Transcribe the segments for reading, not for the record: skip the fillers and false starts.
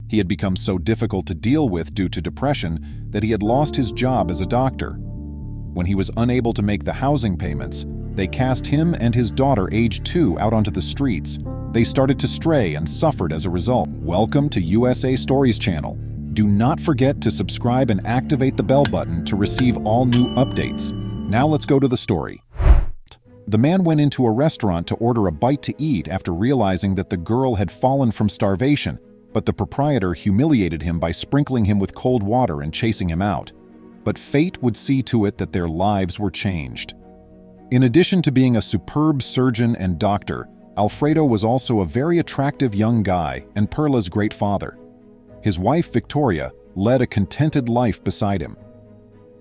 He had become so difficult to deal with due to depression that he had lost his job as a doctor. When he was unable to make the housing payments, they cast him and his daughter, age 2, out onto the streets. They started to stray and suffered as a result. Welcome to USA Stories channel. Do not forget to subscribe and activate the bell button to receive all new updates. Now let's go to the story. The man went into a restaurant to order a bite to eat after realizing that the girl had fallen from starvation, but the proprietor humiliated him by sprinkling him with cold water and chasing him out. But fate would see to it that their lives were changed. In addition to being a superb surgeon and doctor, Alfredo was also a very attractive young guy and Perla's great father. His wife, Victoria, led a contented life beside him.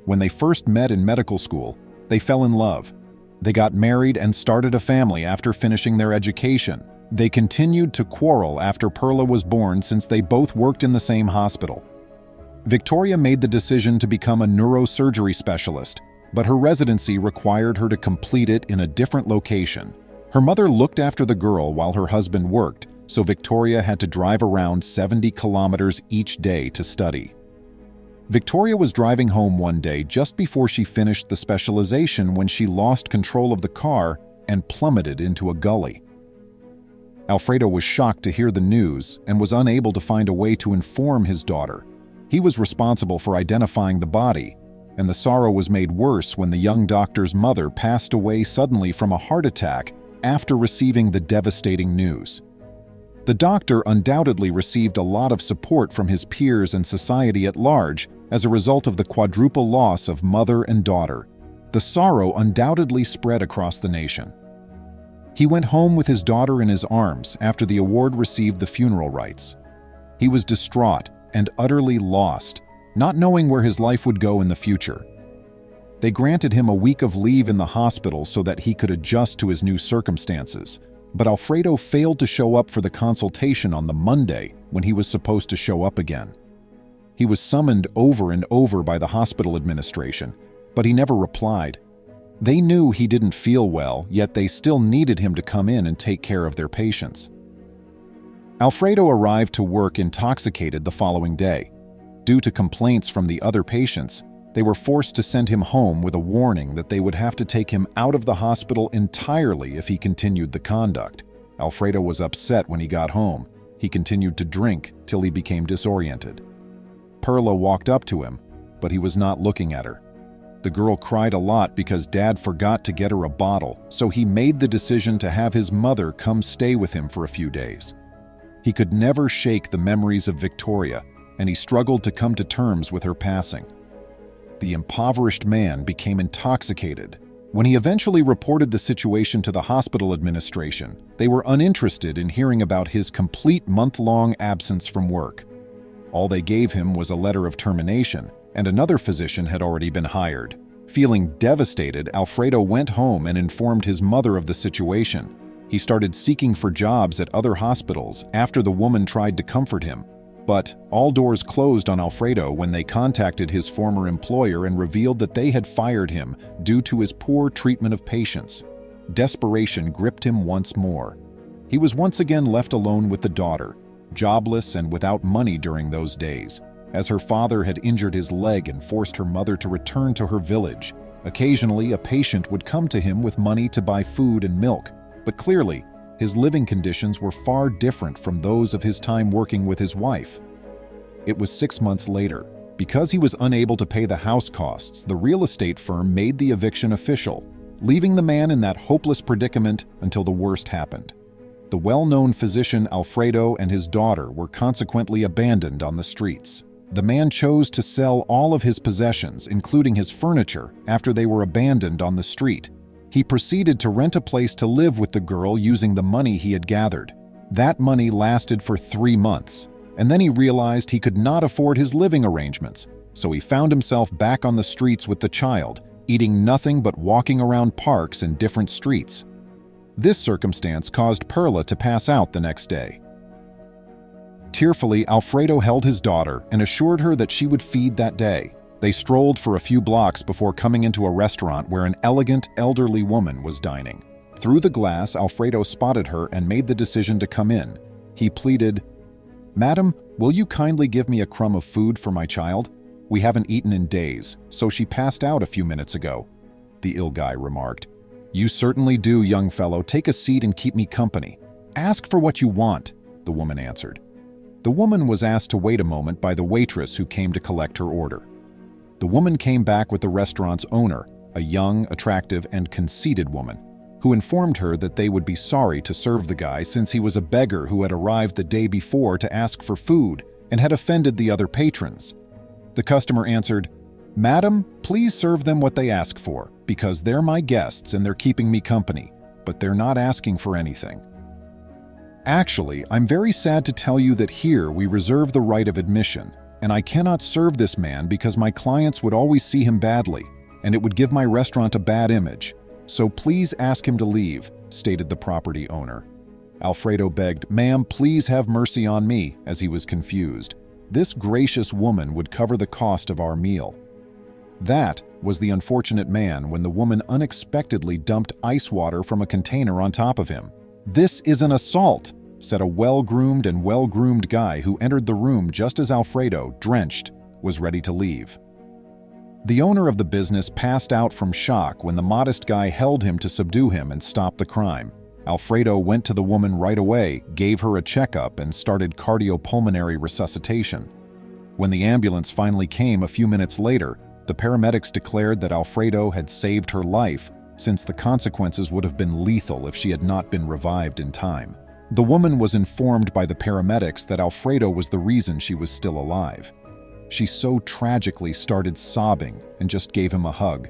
When they first met in medical school, they fell in love. They got married and started a family after finishing their education. They continued to quarrel after Perla was born since they both worked in the same hospital. Victoria made the decision to become a neurosurgery specialist, but her residency required her to complete it in a different location. Her mother looked after the girl while her husband worked, so Victoria had to drive around 70 kilometers each day to study. Victoria was driving home one day just before she finished the specialization when she lost control of the car and plummeted into a gully. Alfredo was shocked to hear the news and was unable to find a way to inform his daughter. He was responsible for identifying the body, and the sorrow was made worse when the young doctor's mother passed away suddenly from a heart attack after receiving the devastating news. The doctor undoubtedly received a lot of support from his peers and society at large as a result of the quadruple loss of mother and daughter. The sorrow undoubtedly spread across the nation. He went home with his daughter in his arms after the award received the funeral rites. He was distraught and utterly lost, not knowing where his life would go in the future. They granted him a week of leave in the hospital so that he could adjust to his new circumstances, but Alfredo failed to show up for the consultation on the Monday when he was supposed to show up again. He was summoned over and over by the hospital administration, but he never replied. They knew he didn't feel well, yet they still needed him to come in and take care of their patients. Alfredo arrived to work intoxicated the following day. Due to complaints from the other patients, they were forced to send him home with a warning that they would have to take him out of the hospital entirely if he continued the conduct. Alfredo was upset when he got home. He continued to drink till he became disoriented. Perla walked up to him, but he was not looking at her. The girl cried a lot because Dad forgot to get her a bottle, so he made the decision to have his mother come stay with him for a few days. He could never shake the memories of Victoria, and he struggled to come to terms with her passing. The impoverished man became intoxicated. When he eventually reported the situation to the hospital administration, they were uninterested in hearing about his complete month-long absence from work. All they gave him was a letter of termination, and another physician had already been hired. Feeling devastated, Alfredo went home and informed his mother of the situation. He started seeking for jobs at other hospitals after the woman tried to comfort him. But all doors closed on Alfredo when they contacted his former employer and revealed that they had fired him due to his poor treatment of patients. Desperation gripped him once more. He was once again left alone with the daughter, jobless and without money during those days, as her father had injured his leg and forced her mother to return to her village. Occasionally, a patient would come to him with money to buy food and milk, but clearly, his living conditions were far different from those of his time working with his wife. It was 6 months later. Because he was unable to pay the house costs, the real estate firm made the eviction official, leaving the man in that hopeless predicament until the worst happened. The well-known physician Alfredo and his daughter were consequently abandoned on the streets. The man chose to sell all of his possessions, including his furniture, after they were abandoned on the street. He proceeded to rent a place to live with the girl using the money he had gathered. That money lasted for 3 months, and then he realized he could not afford his living arrangements, so he found himself back on the streets with the child, eating nothing but walking around parks and different streets. This circumstance caused Perla to pass out the next day. Tearfully, Alfredo held his daughter and assured her that she would feed that day. They strolled for a few blocks before coming into a restaurant where an elegant, elderly woman was dining. Through the glass, Alfredo spotted her and made the decision to come in. He pleaded, "Madam, will you kindly give me a crumb of food for my child? We haven't eaten in days, so she passed out a few minutes ago," the ill guy remarked. "You certainly do, young fellow. Take a seat and keep me company. Ask for what you want," the woman answered. The woman was asked to wait a moment by the waitress who came to collect her order. The woman came back with the restaurant's owner, a young, attractive, and conceited woman, who informed her that they would be sorry to serve the guy since he was a beggar who had arrived the day before to ask for food and had offended the other patrons. The customer answered, "Madam, please serve them what they ask for, because they're my guests and they're keeping me company, but they're not asking for anything." "Actually, I'm very sad to tell you that here we reserve the right of admission, and I cannot serve this man because my clients would always see him badly, and it would give my restaurant a bad image. So please ask him to leave," stated the property owner. Alfredo begged, "Ma'am, please have mercy on me," as he was confused. This gracious woman would cover the cost of our meal. That was the unfortunate man when the woman unexpectedly dumped ice water from a container on top of him. "This is an assault," said a well-groomed and well-groomed guy who entered the room just as Alfredo, drenched, was ready to leave. The owner of the business passed out from shock when the modest guy held him to subdue him and stop the crime. Alfredo went to the woman right away, gave her a checkup, and started cardiopulmonary resuscitation. When the ambulance finally came a few minutes later, the paramedics declared that Alfredo had saved her life, since the consequences would have been lethal if she had not been revived in time. The woman was informed by the paramedics that Alfredo was the reason she was still alive. She so tragically started sobbing and just gave him a hug.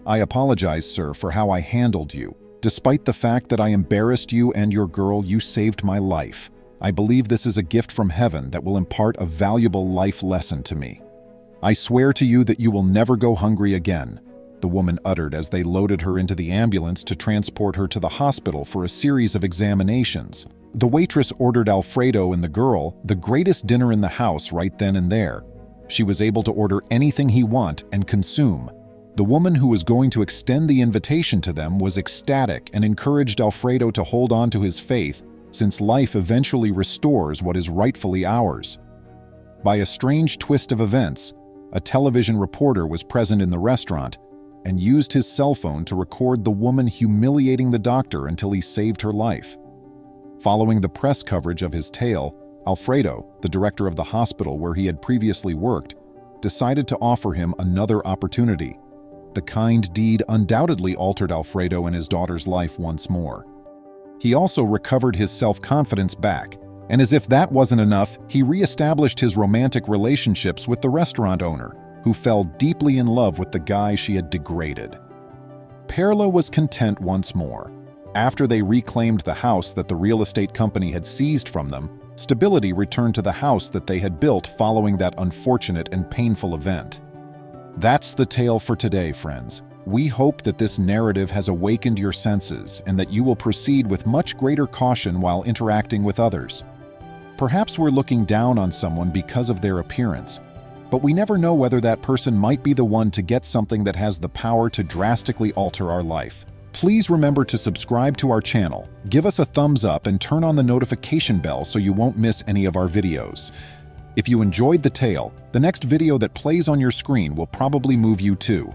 "I apologize, sir, for how I handled you. Despite the fact that I embarrassed you and your girl, you saved my life. I believe this is a gift from heaven that will impart a valuable life lesson to me. I swear to you that you will never go hungry again," the woman uttered as they loaded her into the ambulance to transport her to the hospital for a series of examinations. The waitress ordered Alfredo and the girl the greatest dinner in the house right then and there. She was able to order anything he want and consume. The woman who was going to extend the invitation to them was ecstatic and encouraged Alfredo to hold on to his faith, since life eventually restores what is rightfully ours. By a strange twist of events, a television reporter was present in the restaurant and used his cell phone to record the woman humiliating the doctor until he saved her life. Following the press coverage of his tale, Alfredo, the director of the hospital where he had previously worked, decided to offer him another opportunity. The kind deed undoubtedly altered Alfredo and his daughter's life once more. He also recovered his self-confidence back, and as if that wasn't enough, he re-established his romantic relationships with the restaurant owner, who fell deeply in love with the guy she had degraded. Perla was content once more. After they reclaimed the house that the real estate company had seized from them, stability returned to the house that they had built following that unfortunate and painful event. That's the tale for today, friends. We hope that this narrative has awakened your senses and that you will proceed with much greater caution while interacting with others. Perhaps we're looking down on someone because of their appearance, but we never know whether that person might be the one to get something that has the power to drastically alter our life. Please remember to subscribe to our channel, give us a thumbs up, and turn on the notification bell so you won't miss any of our videos. If you enjoyed the tale, the next video that plays on your screen will probably move you too.